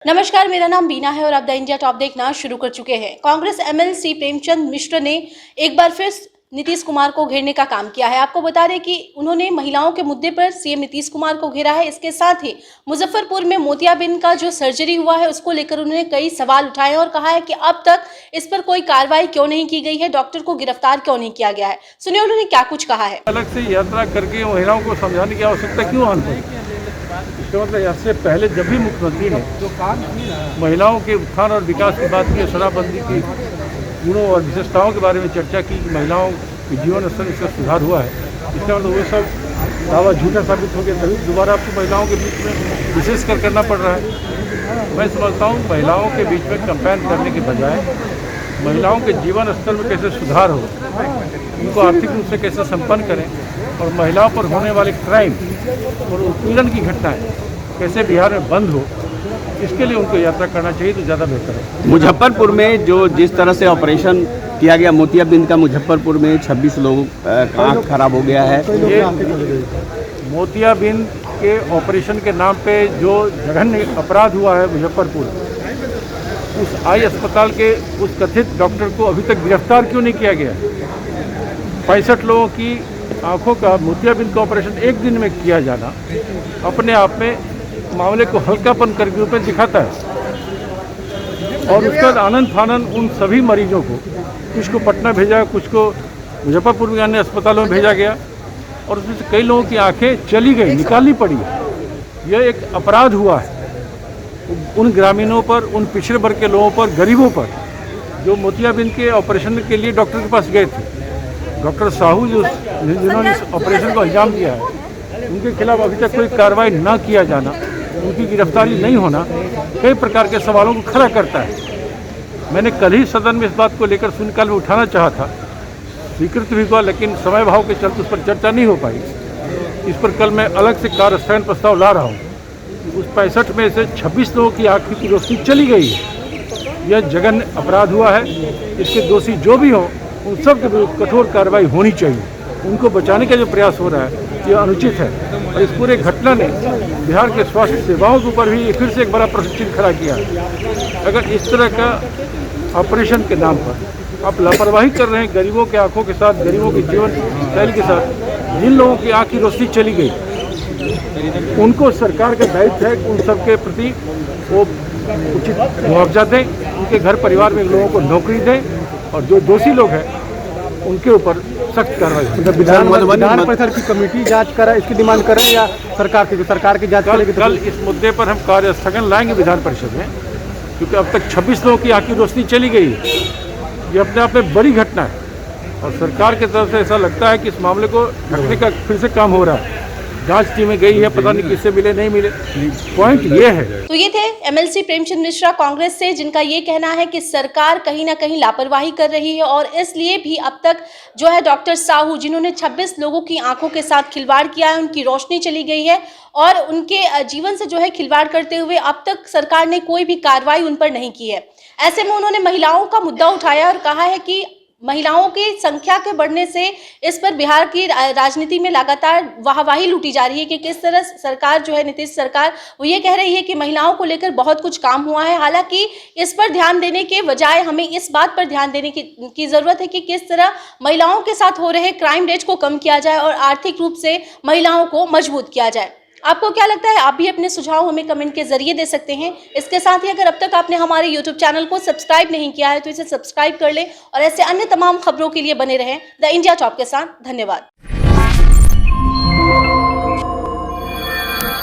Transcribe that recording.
नमस्कार, मेरा नाम बीना है और आप द इंडिया टॉप देखना शुरू कर चुके हैं। कांग्रेस एमएलसी प्रेमचंद मिश्र ने एक बार फिर नीतीश कुमार को घेरने का काम किया है। आपको बता दें कि उन्होंने महिलाओं के मुद्दे पर सीएम नीतीश कुमार को घेरा है। इसके साथ ही मुजफ्फरपुर में मोतियाबिंद का जो सर्जरी हुआ है उसको लेकर उन्होंने कई सवाल उठाए और कहा है कि अब तक इस पर कोई कार्रवाई क्यों नहीं की गई है, डॉक्टर को गिरफ्तार क्यों नहीं किया गया है। सुनिए उन्होंने क्या कुछ कहा है। अलग से यात्रा करके महिलाओं को समझाने की आवश्यकता क्यों आनी पड़ी? इसका मतलब इससे पहले जब भी मुख्यमंत्री ने महिलाओं के उत्थान और विकास की बात की, शराबबंदी की गुणों और विशेषताओं के बारे में चर्चा की कि महिलाओं के जीवन स्तर इसका सुधार हुआ है, इसका मतलब वो सब दावा झूठा साबित हो गया। तभी दोबारा आपको महिलाओं के बीच में विशेष करना पड़ रहा है। मैं समझता हूँ महिलाओं के बीच में कैंपेन करने के बजाय महिलाओं के जीवन स्तर में कैसे सुधार हो, उनको आर्थिक रूप से कैसे संपन्न करें और महिलाओं पर होने वाले क्राइम और उत्पीड़न की घटनाएं कैसे बिहार में बंद हो, इसके लिए उनको यात्रा करना चाहिए तो ज़्यादा बेहतर है। मुजफ्फरपुर में जो जिस तरह से ऑपरेशन किया गया मोतियाबिंद का, मुजफ्फरपुर में 26 लोगों का आँख खराब हो गया है। ये मोतियाबिंद के ऑपरेशन के नाम पे जो जघन्य अपराध हुआ है मुजफ्फरपुर, उस आई अस्पताल के उस कथित डॉक्टर को अभी तक गिरफ्तार क्यों नहीं किया गया? 65 लोगों की आंखों का मोतियाबिंद का ऑपरेशन एक दिन में किया जाना अपने आप में मामले को हल्कापन करके रूप में दिखाता है। और उसके बाद आनंद फानन उन सभी मरीजों को, कुछ को पटना भेजा, कुछ को मुजफ्फरपुर में अन्य अस्पतालों में भेजा गया और उसमें से कई लोगों की आंखें चली गई, निकालनी पड़ी। यह एक अपराध हुआ है उन ग्रामीणों पर, उन पिछड़े वर्ग के लोगों पर, गरीबों पर, जो मोतियाबिंद के ऑपरेशन के लिए डॉक्टर के पास गए थे। डॉक्टर साहू जिन्होंने इस ऑपरेशन को अंजाम दिया है, उनके खिलाफ अभी तक कोई कार्रवाई न किया जाना, उनकी गिरफ्तारी नहीं होना कई प्रकार के सवालों को खड़ा करता है। मैंने कल ही सदन में इस बात को लेकर शून्यकाल में उठाना चाहा था, स्वीकृत भी हुआ, लेकिन समय भाव के चलते उस पर चर्चा नहीं हो पाई। इस पर कल मैं अलग से कार्य स्थगन प्रस्ताव ला रहा हूँ। उस 65 में से 26 लोगों की आँख की रोशनी चली गई है। यह जघन्य अपराध हुआ है। इसके दोषी जो भी हों उन सब के विरुद्ध कठोर कार्रवाई होनी चाहिए। उनको बचाने का जो प्रयास हो रहा है यह अनुचित है और इस पूरे घटना ने बिहार के स्वास्थ्य सेवाओं के ऊपर भी फिर से एक बड़ा प्रश्न चिन्ह खड़ा किया है। अगर इस तरह का ऑपरेशन के नाम पर आप लापरवाही कर रहे हैं गरीबों के आंखों के साथ, गरीबों के जीवन शैली के साथ, जिन लोगों की आँख की रोशनी चली गई उनको सरकार का दायित्व है कि उन सबके प्रति वो उचित मुआवजा दें, उनके घर परिवार में लोगों को नौकरी दें और जो दोषी लोग हैं उनके ऊपर सख्त कार्रवाई। विधान परिषद की कमेटी जांच करे, इसकी डिमांड करें या सरकार की जांच करेगी? कल इस मुद्दे पर हम कार्य स्थगन लाएंगे विधान परिषद में, क्योंकि अब तक 26 लोगों की आँख की रोशनी चली गई है। ये अपने आप में बड़ी घटना है और सरकार की तरफ से ऐसा लगता है कि इस मामले को ढकने का फिर से काम हो रहा है। जांच टीमें गई है, पता नहीं किससे मिले नहीं मिले। पॉइंट ये है। तो ये थे एमएलसी प्रेमचंद मिश्रा कांग्रेस से, जिनका ये कहना है कि सरकार कहीं ना कहीं लापरवाही कर रही है और इसलिए भी अब तक जो है डॉक्टर साहू, जिन्होंने 26 लोगों की आंखों के साथ खिलवाड़ किया है, उनकी रोशनी चली गई है और उनके जीवन से जो है खिलवाड़ करते हुए अब तक सरकार ने कोई भी कार्रवाई उन पर नहीं की है। ऐसे में उन्होंने महिलाओं का मुद्दा उठाया और कहा है कि महिलाओं की संख्या के बढ़ने से इस पर बिहार की राजनीति में लगातार वाहवाही लूटी जा रही है कि किस तरह सरकार जो है, नीतीश सरकार, वो ये कह रही है कि महिलाओं को लेकर बहुत कुछ काम हुआ है। हालांकि इस पर ध्यान देने के बजाय हमें इस बात पर ध्यान देने की जरूरत है कि किस तरह महिलाओं के साथ हो रहे क्राइम रेट को कम किया जाए और आर्थिक रूप से महिलाओं को मजबूत किया जाए। आपको क्या लगता है? आप भी अपने सुझाव हमें कमेंट के जरिए दे सकते हैं। इसके साथ ही अगर अब तक आपने हमारे YouTube चैनल को सब्सक्राइब नहीं किया है तो इसे सब्सक्राइब कर लें और ऐसे अन्य तमाम खबरों के लिए बने रहें द इंडिया टॉप के साथ। धन्यवाद।